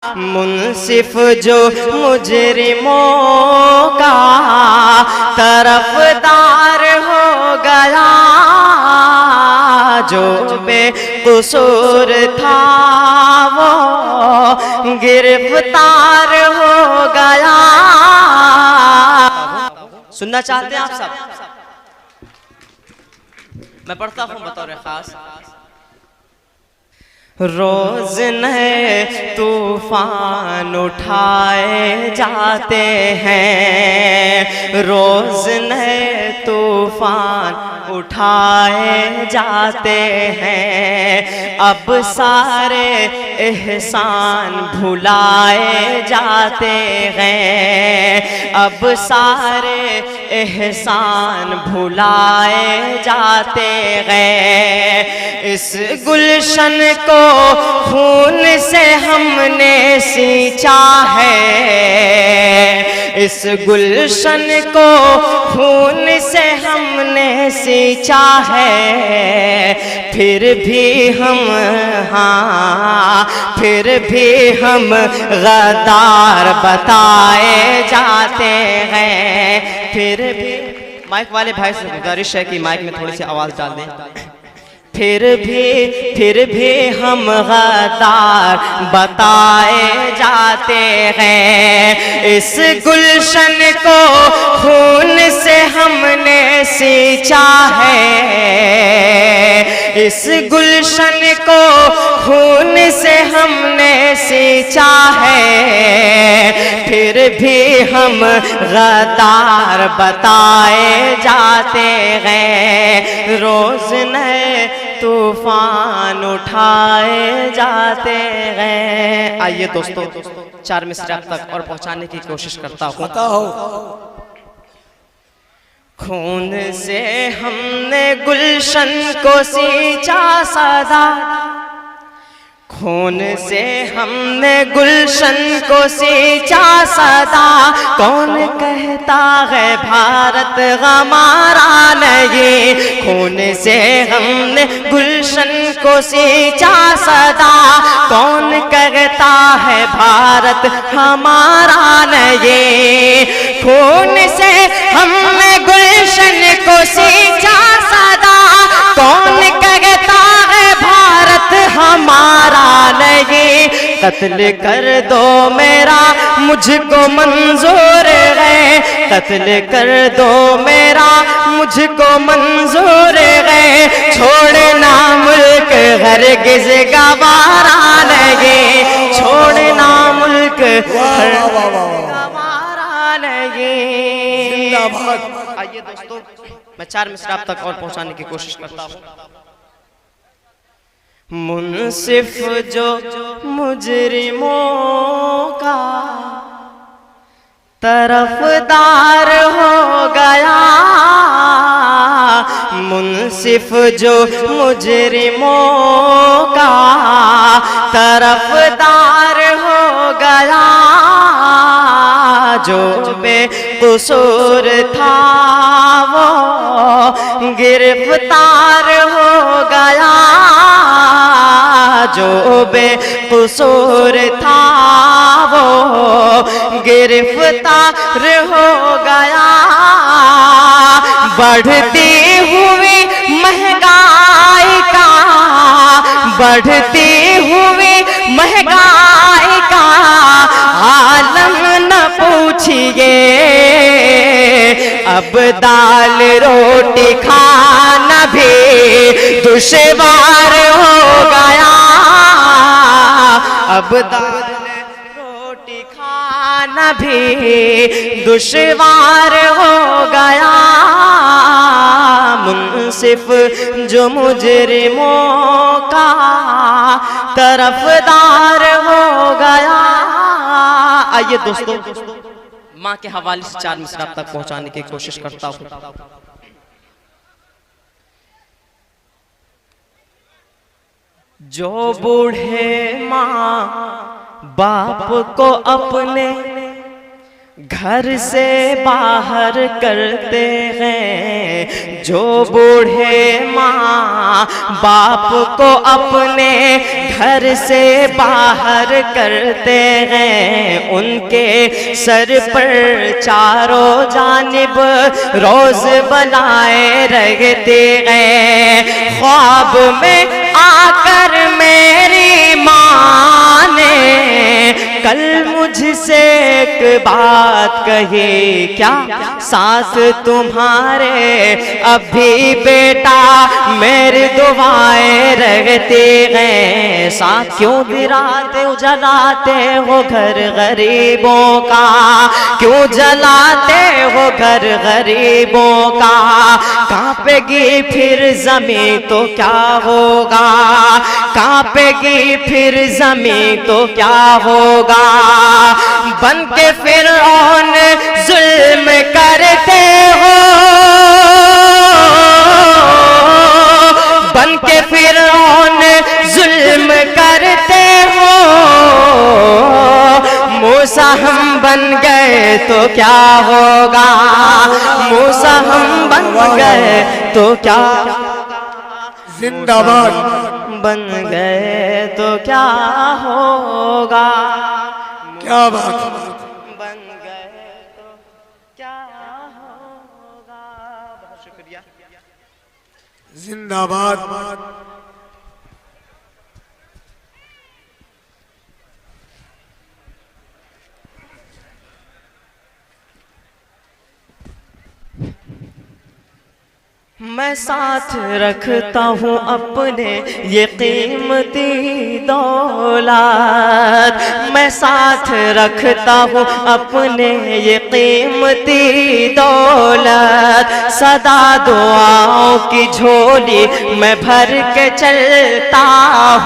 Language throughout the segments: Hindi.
मुंसिफ जो मुजरिमों का तरफदार हो गया, जो बेकसूर था वो गिरफ्तार हो गया। सुनना चाहते हैं आप सब? मैं पढ़ता हूँ बतौर खास। रोज नए तूफान उठाए जाते हैं, रोज नए तूफान उठाए जाते हैं। अब सारे एहसान भुलाए जाते हैं, अब सारे एहसान भुलाए जाते हैं। इस गुलशन को खून से हमने सींचा है, इस गुलशन को खून से हमने सींचा है। फिर भी हम फिर भी हम गद्दार बताए जाते हैं। फिर भी माइक वाले भाई से गुजारिश है कि माइक में थोड़ी सी आवाज़ डाल दें। फिर भी हम गद्दार बताए जाते हैं। इस गुलशन को खून से हमने सींचा है, इस गुलशन को खून से हमने सींचा है। फिर भी हम गद्दार बताए जाते हैं। रोज नए तूफान उठाए जाते हैं। आइए दोस्तों, चार मिसरा तक और पहुंचाने की कोशिश करता हूँ। खून से हमने गुलशन को सींचा सदा, खून से हमने गुलशन को सींचा सदा। कौन कहता है भारत हमारा नहीं, खून से हमने गुलशन को सींचा सदा। कौन कहता है भारत हमारा नहीं, खून से हमने गुलशन को सींचा सदा। कौन कहता है भारत हमारा नहीं। कत्ल कर दो मेरा मुझको मंजूर है, कत्ल कर दो मेरा मुझको मंजूर है। छोड़ना मुल्क हरगिज़ गवारा नहीं, छोड़ना मुल्क गवारा नहीं। आइए दोस्तों, मैं चार मिसरा तक और पहुंचाने की कोशिश करता हूँ। मुंसिफ जो मुजरिमों का तरफदार हो गया, मुंसिफ जो मुजरिमों का तरफदार हो गया। जो बेकसूर था वो गिरफ्तार हो गया, जो बेकसूर था वो गिरफ्तार हो गया। बढ़ती हुई महंगाई का, बढ़ती हुई महंगाई का आलम न पूछिए। अब दाल रोटी खाना भी दुश्वार हो गया, अब दाल रोटी खाना भी दुश्वार हो गया। मुंसिफ जो मुजरिमों का तरफदार हो गया। आइए दोस्तों, माँ के हवाले से चार मिसरा तक पहुंचाने की कोशिश करता हूँ। जो बूढ़े माँ बाप को अपने घर से बाहर करते हैं जो बूढ़े माँ बाप को अपने घर से बाहर करते हैं, उनके सर पर चारों जानिब रोज बलाए रहते हैं। ख्वाब में आकर मेरी माँ ने कल मुझसे एक बात कही, क्या साथ तुम्हारे अभी बेटा मेरी दुआएं रहती हैं। साथ क्यों गिराते हो जलाते हो घर गरीबों का, क्यों जलाते हो घर गरीबों का। कांपेगी फिर जमीन तो क्या होगा, कांपेगी फिर जमीन तो क्या होगा। बन के फिरौन जुल्म करते हो, बन के फिरौन जुल्म करते हो। मूसा हम बन गए तो क्या होगा, मूसा हम बन गए तो क्या, जिंदाबाद बन गए तो क्या होगा। क्या बात, बन गए तो क्या होगा। बहुत शुक्रिया। जिंदाबाद। मैं साथ रखता हूँ अपने ये कीमती दौलत, मैं साथ रखता हूँ अपने ये कीमती दौलत। सदा दुआओं की झोली मैं भर के चलता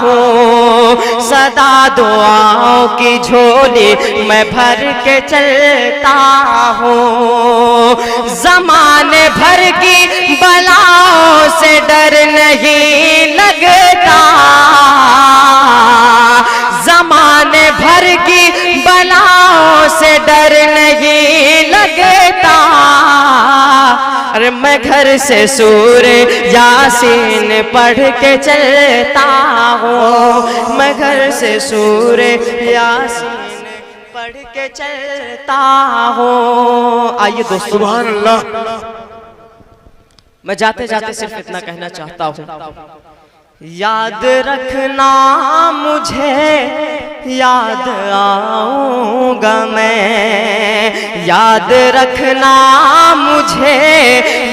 हूँ, सदा दुआओं की झोली मैं भर के चलता हूँ। ज़माने भर की बलाओं से डर नहीं लगता, ज़माने भर की बलाओं से डर नहीं लगता। अरे मैं घर से सूरे यासीन पढ़ के चलता हूँ, मैं घर से सूरे यासीन पढ़ के चलता हूँ। आइए दोस्तों, सुभान अल्लाह। मैं जाते जाते सिर्फ इतना कहना चाहता हूँ, याद रखना मुझे याद आऊंगा मैं, याद रखना मुझे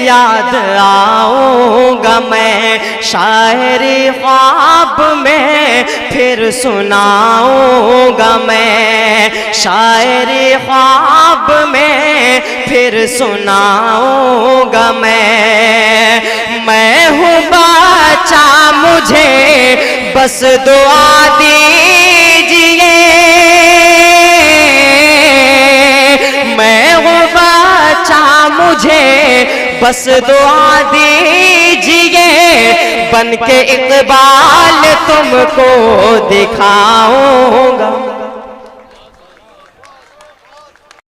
याद आऊंगा मैं। शायरी ख्वाब में फिर सुनाऊंगा मैं, शायरी ख्वाब में फिर सुनाऊंगा मैं हूँ बच्चा मुझे बस दुआ दीजिए, मैं हूँ बच्चा मुझे बस दुआ दीजिए। बन के इकबाल तुमको दिखाऊंगा,